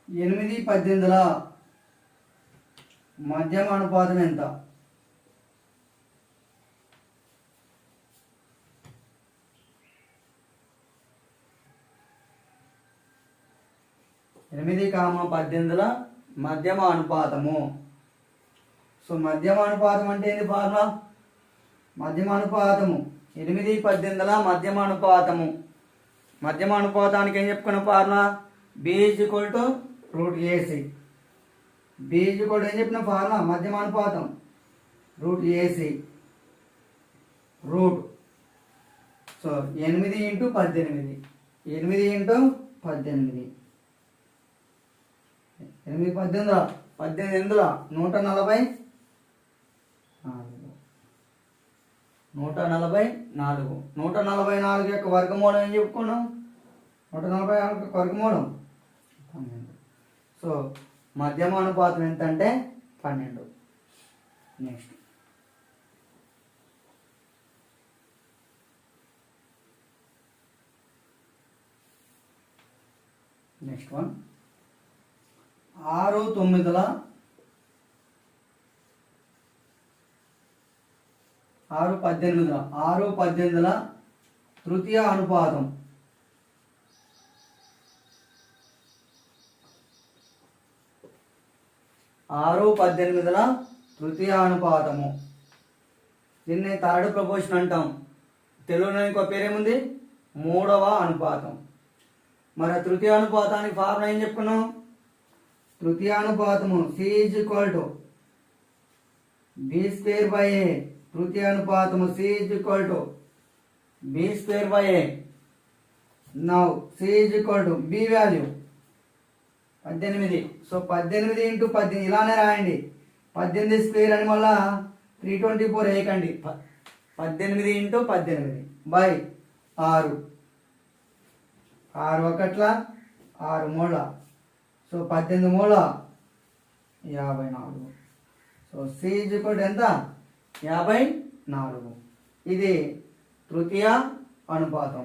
8 18 మధ్యమ అనుపాతం ఎంత? ఎనిమిది కామ 18ల మధ్యమ అనుపాతము. సో మధ్యమ అనుపాతం అంటే ఏంటి ఫార్ములా? మధ్యమ అనుపాతము 8, 18ల మధ్యమ అనుపాతము. మధ్యమ అనుపాతానికి ఏం చెప్పుకున్న ఫార్ములా? B √AC. B ఏం చెప్పిన ఫార్ములా? మధ్యమ అనుపాతం √AC రూట్. సో 8 × 18, 8 × 18, 8 18 18 144, 144. 144 యొక్క వర్గమూలం ఏం చెప్పుకున్నాం? 144 యొక్క వర్గమూలం 12. సో మధ్యమ అనుపాతం ఎంత అంటే 12. నెక్స్ట్ వన్ 6, 9ల 6, 18ల తృతీయ అనుపాతం. 6, 18ల తృతీయ అనుపాతము. దీన్ని థర్డ్ ప్రపోర్షన్ అంటాం. తెలుగులో ఇంకో పేరేముంది? మూడవ అనుపాతం. మరి తృతీయ అనుపాతానికి ఫార్ములా ఏం చెప్పుకున్నాం? తృతీయ అనుపాతము C = B²/A. తృతీయ అనుపాతము C = B²/A. Now C = B value 18. So 18 × 18 ఇలానే రాయండి. 18 స్క్వేర్ అని మళ్ళా 324 వేయకండి. 18 × 18 బై 6. 6 1 6 3. సో 18 3 54. సో C ఎంత? 54. ఇది తృతీయ అనుపాతం.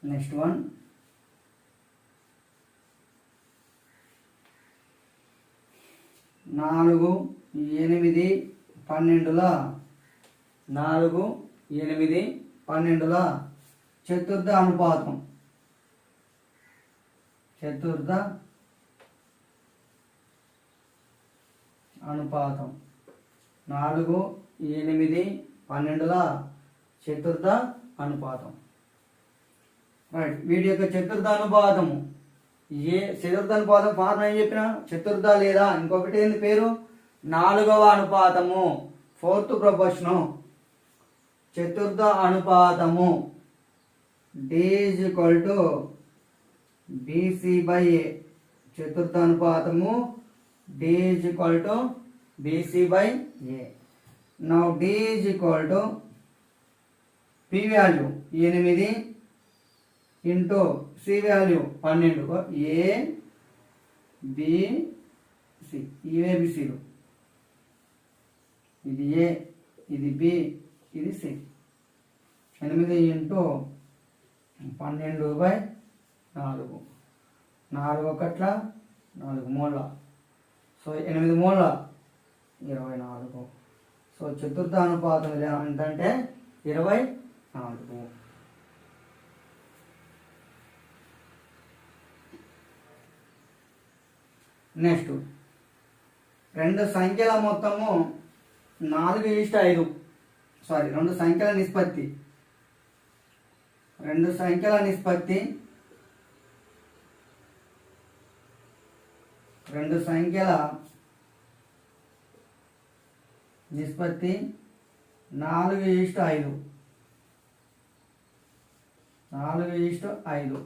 నెక్స్ట్ వన్ 4, 8, 12ల 4, 8, 12ల చతుర్థ అనుపాతం. చతుర్థ అనుపాతం 4, 8, 12ల చతుర్థ అనుపాతం. రైట్. వీటి యొక్క చతుర్థ అనుపాతము చతుర్థ అనుపాతం ఫార్ములా ఏం చెప్పిన? చతుర్థ లేదా ఇంకొకటి ఏంది పేరు? 4వ అనుపాతము, 4th ప్రపోర్షను. చతుర్థ అనుపాతము D = BC/A. చతుర్థ అనుపాతము D = BC/A. Now D = P value 8 into C value 12. A B C. ABCలు. ఇది A, ఇది B, ఇది C. 8 × 12/4. 4 1 4 3. సో 8 3 24. సో చతుర్థ అనుపాతం ఎంతంటే 24. నెక్స్ట్ రెండు సంఖ్యల మొత్తము 4:5. రెండు సంఖ్యల నిష్పత్తి. రెండు సంఖ్యల నిష్పత్తి 4:5. 4:5.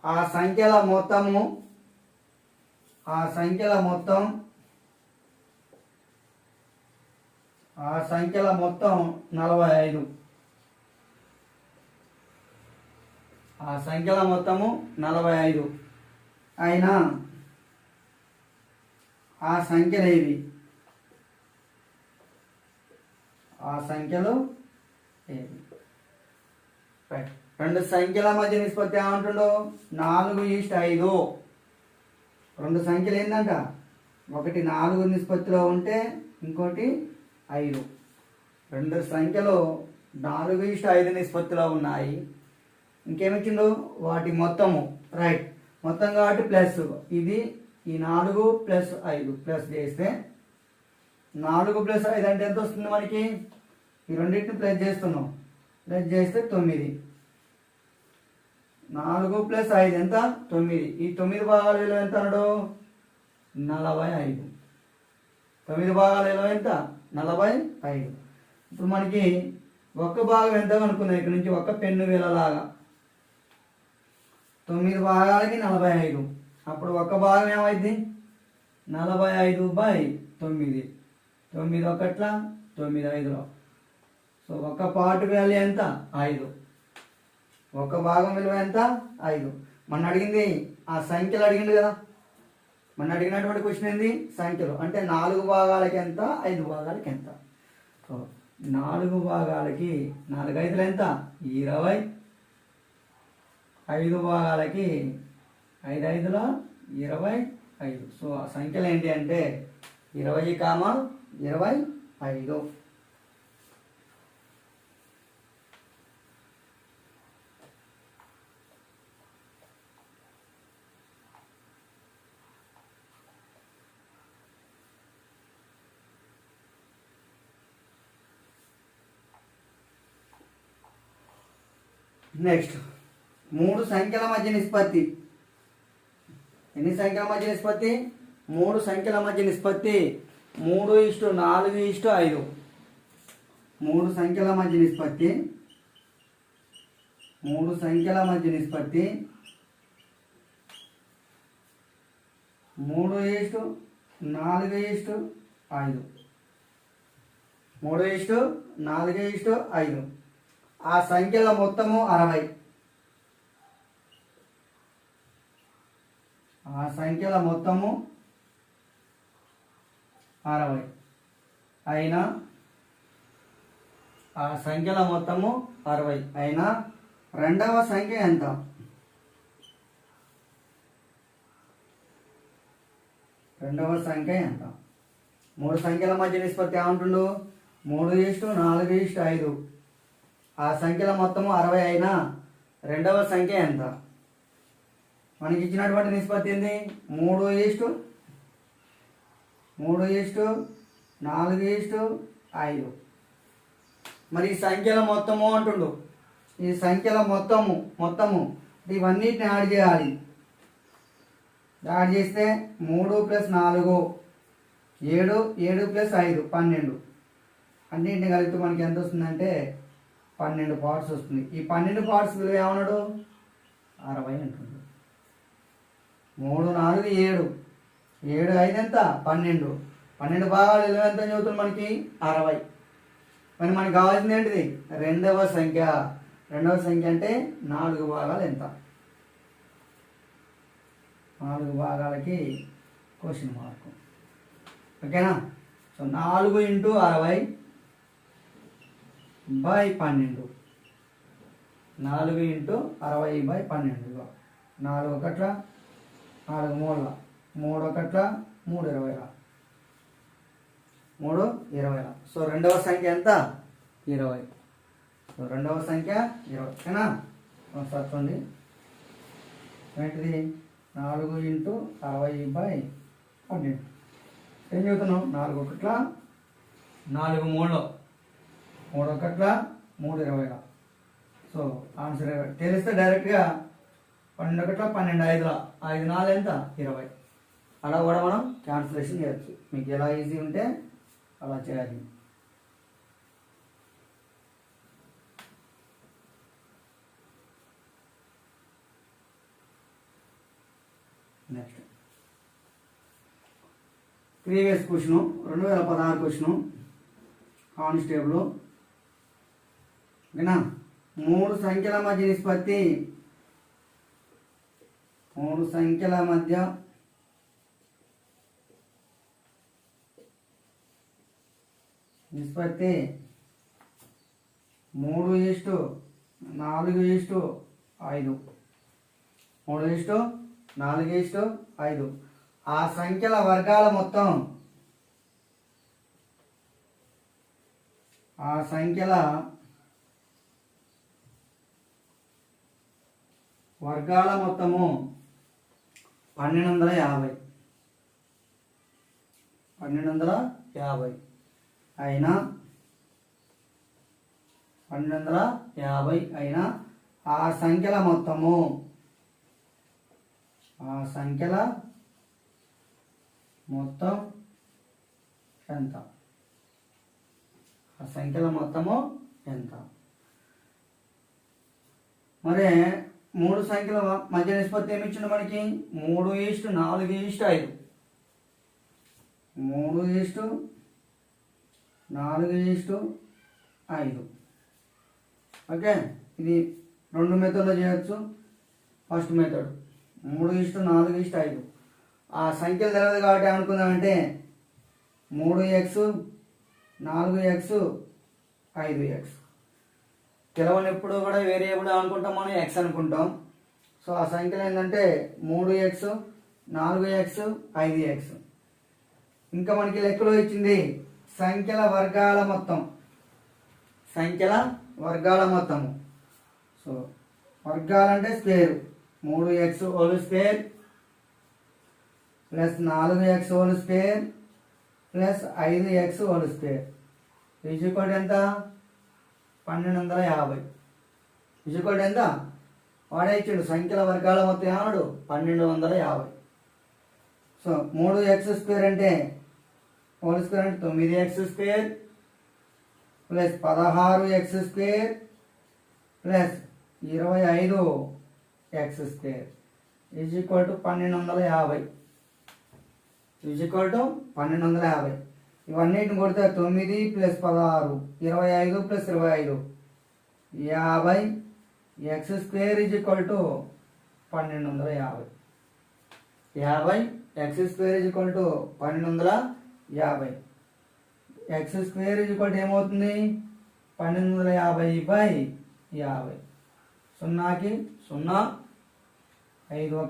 ఆ సంఖ్యల మొత్తము 45. ఆ సంఖ్యల మొత్తము 45 అయినా ఆ సంఖ్యలు ఏవి? ఆ సంఖ్యలు ఏవి? రైట్. రెండు సంఖ్యల మధ్య నిష్పత్తి ఏమంటుండో 4:5. రెండు సంఖ్యలు ఏంటంట, ఒకటి 4 నిష్పత్తిలో ఉంటే ఇంకోటి 5. రెండు సంఖ్యలు 4:5 నిష్పత్తిలో ఉన్నాయి. ఇంకేమిచ్చిండు, వాటి మొత్తము. రైట్, మొత్తం కాబట్టి ప్లస్ ఇది, ఈ 4 + 5 ప్లస్ చేస్తే 4 + 5 అంటే ఎంత వస్తుంది మనకి, ఈ రెండింటిని ప్లస్ చేస్తున్నాం, ప్లస్ చేస్తే 9. 4 + 5 ఎంత, 9. ఈ 9 భాగాల విలువ ఎంత అన్నాడు, 45. 9 భాగాల విలువ ఎంత, 45. ఇప్పుడు మనకి ఒక్క భాగం ఎంత అనుకున్నాం, ఇక్కడ నుంచి ఒక్క పెన్ను వేలలాగా 9 భాగాలకి 45. అప్పుడు ఒక్క భాగం ఏమైంది, 45/9. 9 ఒకట్ల 9 5లో. సో ఒక్క పార్ట్ వాల్యూ ఎంత, 5. ఒక భాగం విలువ ఎంత, 5. మన అడిగింది ఆ సంఖ్యలు అడిగింది కదా, మన అడిగినటువంటి క్వశ్చన్ ఏంది, సంఖ్యలు. అంటే 4 భాగాలకి ఎంత, 5 భాగాలకి ఎంత. సో 4 భాగాలకి 4 5లు ఎంత, 20. 5 భాగాలకి 5 5లో 25. సో ఆ సంఖ్యలు ఏంటి అంటే 20,25. నెక్స్ట్, 3 సంఖ్యల మధ్య నిష్పత్తి. ఎన్ని సంఖ్యల మధ్య నిష్పత్తి, 3 సంఖ్యల మధ్య నిష్పత్తి 3:4:5. 3 సంఖ్యల మధ్య నిష్పత్తి 3 సంఖ్యల మధ్య నిష్పత్తి 3:4:5. 3:4:5. ఆ సంఖ్యల మొత్తము 60. ఆ సంఖ్యల మొత్తము 60 అయినా, ఆ సంఖ్యల మొత్తము 60 అయినా రెండవ సంఖ్య ఎంత, రెండవ సంఖ్య ఎంత. 3 సంఖ్యల మధ్య నిష్పత్తి ఏమంటుండు, 3:4:5. ఆ సంఖ్యల మొత్తము 60 అయినా రెండవ సంఖ్య ఎంత. మనకి ఇచ్చినటువంటి నిష్పత్తి ఏంది, 3:4:5. మరి ఈ సంఖ్యల మొత్తము అంటుండు, ఈ సంఖ్యల మొత్తము ఇవన్నిటిని యాడ్ చేయాలి. యాడ్ చేస్తే 3 + 4 7, 7 + 5 12. అన్నింటిని కలిపి మనకి ఎంత వస్తుందంటే 12 పార్ట్స్ వస్తుంది. ఈ 12 పార్ట్స్ విలువ ఏమన్నాడు, 60 అంటుండు. 3 4 7, 7 5 ఎంత, 12. 12 భాగాలు విలువ ఎంత చదువుతుంది మనకి, 60. మరి మనకి కావాల్సింది ఏంటిది, రెండవ సంఖ్య. రెండవ సంఖ్య అంటే 4 భాగాలు ఎంత. 4 భాగాలకి క్వశ్చన్ మార్క్. ఓకేనా. సో 4 × 60/12. 4 × 60/12. 4 ఒకట్ల 4 మూడుల, 3 ఒకట్ల 3 20ల, 3 20ల. సో రెండవ సంఖ్య ఎంత, 20. సో రెండవ సంఖ్య 20. ఓకేనా. చూడండి ఏంటిది, 4 × 60/12. ఏం చెబుతున్నాం, 4 ఒకట్ల 4 మూడులో, 3 ఒకట్ల 3 20ల. సో ఆన్సర్ తెలిస్తే డైరెక్ట్గా 12 ఒకట్ల 12 5ల, 5 4 ఎంత, 20. అలా కూడా మనం క్యాన్సిలేషన్ చేయొచ్చు. మీకు ఎలా ఈజీ ఉంటే అలా చేయాలి. Next previous question 2016 question constable. ఓకేనా. 3 సంఖ్యల మధ్య నిష్పత్తి 3 సంఖ్యల మధ్య నిష్పత్తి 3:4:5. 4:5, 3:4:5. ఆ సంఖ్యల వర్గాల మొత్తం మొత్తము 1250 అయినా 1250 అయినా ఆ సంఖ్యల మొత్తము ఎంత? ఆ సంఖ్యల మొత్తము ఎంత? మరి 3 సంఖ్యల మధ్య నిష్పత్తి ఏమి ఇచ్చిండు మనకి? 3:4:5. 3:4:5. ఓకే, ఇది 2 మెథడ్లో చేయొచ్చు. First method 3:4:5. ఆ సంఖ్యలు తెలియదు కాబట్టి ఏమనుకుందామంటే 3x 4x 5x. తెలవనప్పుడు కూడా వేరియబుల్ అనుకుంటాం, మనం x అనుకుంటాం. సో ఆ సంఖ్యలు ఏంటంటే 3x 4x 5x. ఇంకా మనకి లెక్కలో ఇచ్చింది సంఖ్యల వర్గాల మొత్తము. సో వర్గాలంటే square. 3x whole square plus 4x whole square plus 5x whole square equal ఎంత? 1250. ఈక్వల్ ఎంత? వాడే ఇచ్చాడు సంఖ్యల వర్గాల మొత్తం ఏమన్నాడు? 1250. సో 3x స్క్వేర్ అంటే హోల్ స్క్వేర్ అంటే 9x square plus 16x square plus 25x square equal to 1250. 1250. ఇవన్నిటిని కొడితే 9 plus 16 25 plus 25 50x square equal to 1250. 50x square equal to 1250. x square equal to ఏమవుతుంది? 1250/50. 0కి 0, 5 1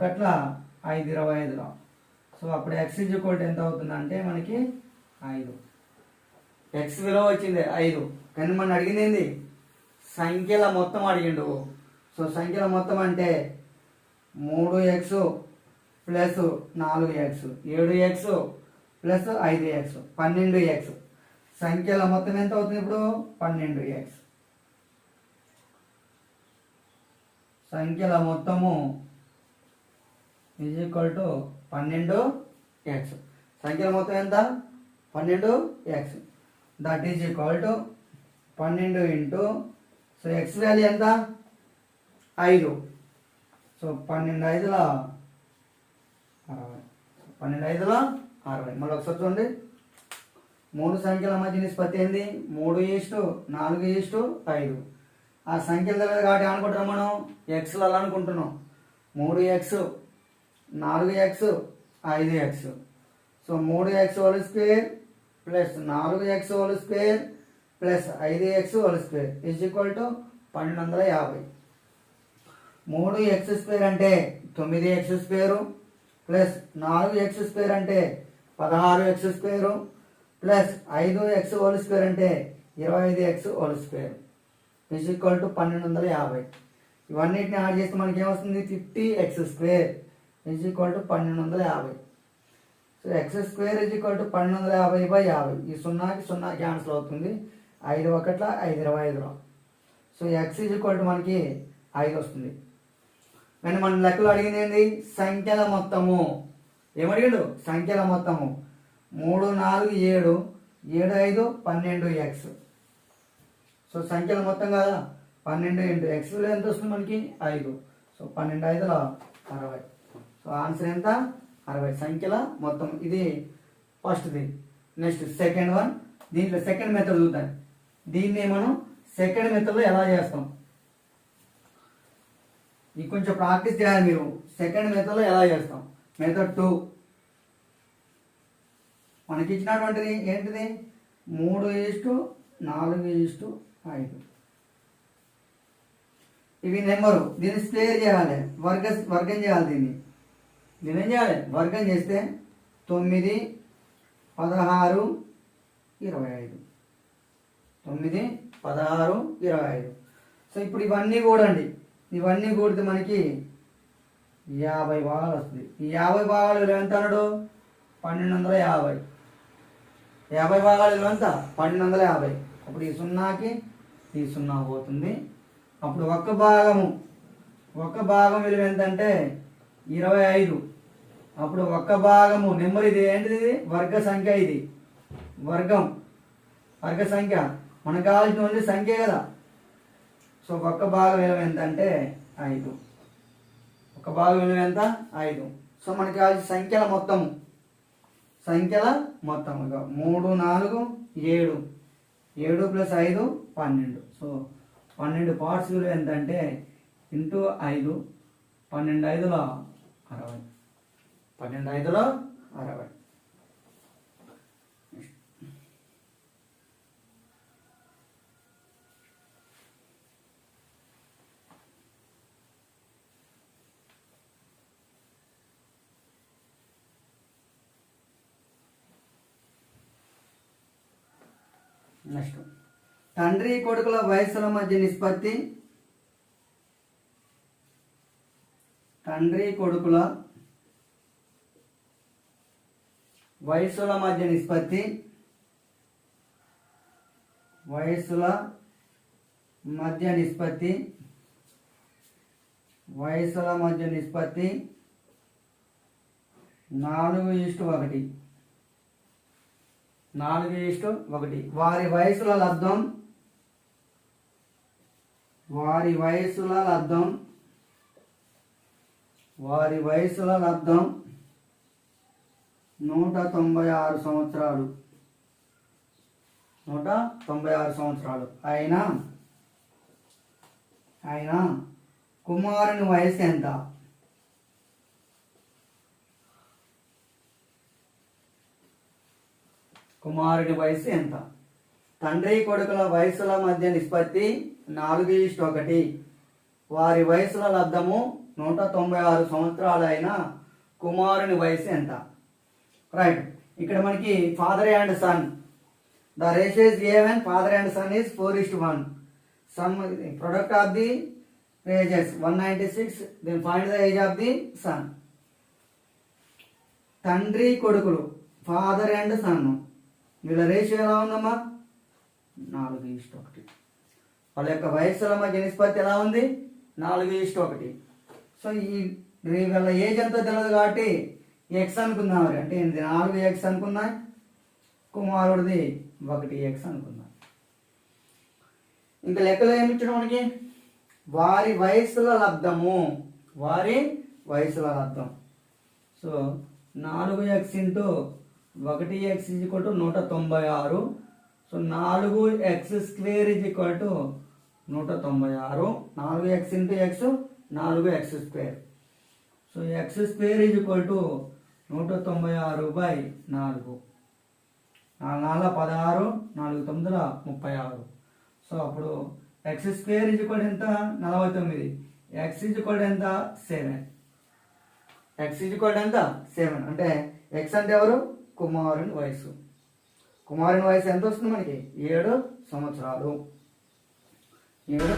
5 25. సో అప్పుడు x ఈక్వల్ టు ఎంత అవుతుందంటే మనకి 5. x విలువ వచ్చింది 5, కానీ మనం అడిగింది ఏంది? సంఖ్యల మొత్తం అడిగిండు. సో సంఖ్యల మొత్తం అంటే 3x plus 4x 7x plus 5x 12x. సంఖ్యల మొత్తం ఎంత అవుతుంది ఇప్పుడు? 12x. సంఖ్యల మొత్తము ఈక్వల్ టు 12x. సంఖ్యల మొత్తం ఎంత? 12x. That is equal to 12 into, so X value ఎంత? 5. సో 12×5 60. 12×5 మళ్ళీ ఒకసారి చూడండి. 3 సంఖ్యల మధ్య నిష్పత్తి ఏంది? 3:4:5. ఆ సంఖ్యల దగ్గర కాబట్టి అనుకుంటున్నాం మనం ఎక్స్లలో అనుకుంటున్నాం. 3x 4x 5x. So 3x whole square plus 4x whole square plus 5x whole square equal to 1250. 3x square అంటే 9x square plus 4x square అంటే 16x square plus 5x whole square అంటే 25x whole square equal to 1250. ఇవన్నిటిని add చేస్తే మనకి ఏమొస్తుంది? 50x square equal to 1250. So X square equal to 1250/50. ఈ 0కి 0 cancel అవుతుంది. 5 1 5 25. సో ఎక్స్ ఈక్వల్ టు మనకి 5 వస్తుంది. కానీ మన లెక్కలో అడిగింది ఏంది? సంఖ్యల మొత్తము. ఏమడిగాడు? సంఖ్యల మొత్తము. 3 4 7 7 5 12x. సో సంఖ్యల మొత్తం కదా 12 ఇంటూ ఎక్స్ విలువ ఎంత వస్తుంది మనకి? 5. సో 12×5 60. సో ఆన్సర్ ఎంత? 60 సంఖ్యల మొత్తం. ఇది ఫస్ట్ది. Next second one. దీంట్లో సెకండ్ మెథడ్ చూద్దాం. దీన్ని మనం సెకండ్ మెథడ్లో ఎలా చేస్తాం, ఇది కొంచెం ప్రాక్టీస్ చేయాలి మీరు. సెకండ్ మెథడ్లో ఎలా చేస్తాం? మెథడ్ 2 మనకి ఇచ్చినటువంటిది ఏంటిది? 3:4:5. ఇవి నెంబరు, దీన్ని స్క్వేర్ చేయాలి, వర్గం చేయాలి. దీన్ని ఏం చేయాలి, వర్గం చేస్తే 9, 16, 25. 9, 16, 25. సో ఇప్పుడు ఇవన్నీ కూడండి, ఇవన్నీ కూడితే మనకి 50 భాగాలు వస్తుంది. ఈ 50 భాగాలు విలువ ఎంత అన్నాడు, 1250. 50 భాగాలు విలువ ఎంత, 1250. అప్పుడు ఈ సున్నాకి ఈ సున్నా పోతుంది. అప్పుడు ఒక్క భాగం విలువ ఎంతంటే 25. అప్పుడు ఒక్క భాగము నెంబర్, ఇది ఏంటిది, ఇది వర్గ సంఖ్య, ఇది వర్గ సంఖ్య. మనకు కావాల్సిన ఓన్లీ సంఖ్య కదా. సో ఒక్క భాగం విలువ ఎంత అంటే 5. ఒక భాగం విలువ ఎంత, 5. సో మనకి కావాల్సిన సంఖ్యల మొత్తము 3, 4, 7. 7 + 5 12. సో 12 పార్ట్స్ విలువ ఎంత అంటే ఇంటూ 5, 12 5ల 60. 12 5ల 60. నెక్స్ట్, తండ్రి కొడుకుల వయస్సుల మధ్య నిష్పత్తి. తండ్రి కొడుకుల వయస్సుల మధ్య నిష్పత్తి. వయస్సుల మధ్య నిష్పత్తి. వయస్సుల మధ్య నిష్పత్తి 4:1. 4:1. వారి వయసుల లబ్ధం. వారి వయసుల లబ్ధం. వారి వయసుల లబ్ధం 196 సంవత్సరాలు. 196 సంవత్సరాలు. ఆయన కుమారుని వయసు ఎంత? కుమారుడి వయసు ఎంత? తండ్రి కొడుకుల వయసుల మధ్య నిష్పత్తి 4:1. వారి వయసుల లబ్ధము 196 సంవత్సరాలైన కుమారుని వయసు ఎంత? రైట్. ఇక్కడ మనకి father and son, the ratio is given, father and son is 4:1. Sum product of the ages 196. then find the age of the son. తండ్రి కొడుకులు, ఫాదర్ అండ్ సన్, వీళ్ళ రేషియో ఎలా ఉందమ్మా, 4:1. వాళ్ళ యొక్క వయస్సుల మధ్య నిష్పత్తి ఎలా ఉంది, 4:1. సో వీళ్ళ ఏజ్ ఎంతో తెలియదు కాబట్టి ఎక్స్ అనుకుందాం. అంటే 4x అనుకున్నా, కుమారుడిది 1x అనుకుందాం. ఇంకా లెక్కలో ఏమి ఇచ్చడం మనకి, వారి వయస్సుల లబ్ధము. వారి వయస్సుల లబ్ధం. So 4x × 1x = 196. So 4x² = 196. 4x × x 4x². So x² = 196/4. 4 16, 4 9 36. So అప్పుడు x² = ఎంత, 49. x = ఎంత, 7. x ఎంత, 7. అంటే x అంటే ఎవరు, కుమారుని వయసు. కుమారుని వయసు ఎంత వస్తుంది మనకి, 7 సంవత్సరాలు. 7